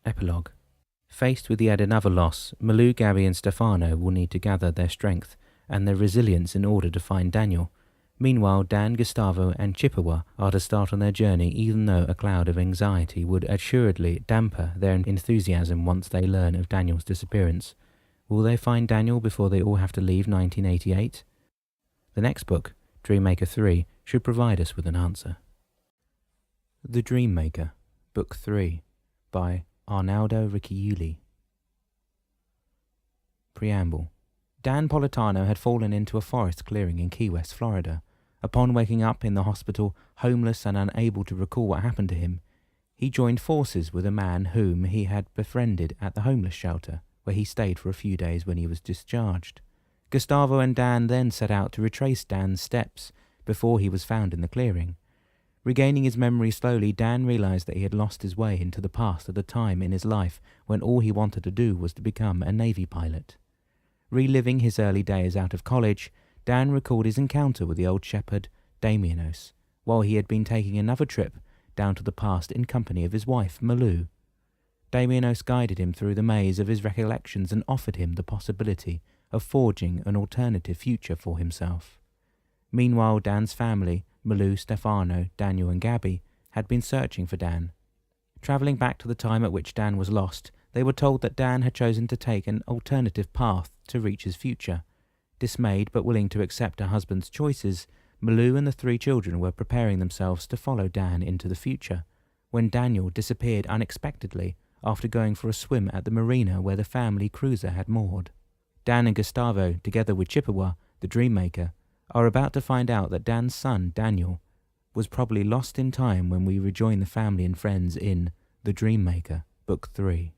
Epilogue. Faced with yet another loss, Malou, Gabby and Stefano will need to gather their strength and their resilience in order to find Daniel. Meanwhile, Dan, Gustavo and Chippewa are to start on their journey, even though a cloud of anxiety would assuredly damper their enthusiasm once they learn of Daniel's disappearance. Will they find Daniel before they all have to leave 1988? The next book, Dreammaker 3, should provide us with an answer. The Dreammaker, Book 3, by Arnaldo Ricciulli. Preamble. Dan Politano had fallen into a forest clearing in Key West, Florida. Upon waking up in the hospital, homeless and unable to recall what happened to him, he joined forces with a man whom he had befriended at the homeless shelter, where he stayed for a few days when he was discharged. Gustavo and Dan then set out to retrace Dan's steps before he was found in the clearing. Regaining his memory slowly, Dan realized that he had lost his way into the past at a time in his life when all he wanted to do was to become a Navy pilot. Reliving his early days out of college, Dan recalled his encounter with the old shepherd, Damianos, while he had been taking another trip down to the past in company of his wife, Malou. Damianos guided him through the maze of his recollections and offered him the possibility of forging an alternative future for himself. Meanwhile, Dan's family, Malou, Stefano, Daniel and Gabby, had been searching for Dan. Travelling back to the time at which Dan was lost, they were told that Dan had chosen to take an alternative path to reach his future. Dismayed but willing to accept her husband's choices, Malou and the 3 children were preparing themselves to follow Dan into the future, when Daniel disappeared unexpectedly after going for a swim at the marina where the family cruiser had moored. Dan and Gustavo, together with Chippewa, the Dreammaker, are about to find out that Dan's son, Daniel, was probably lost in time when we rejoin the family and friends in The Dreammaker, Book 3.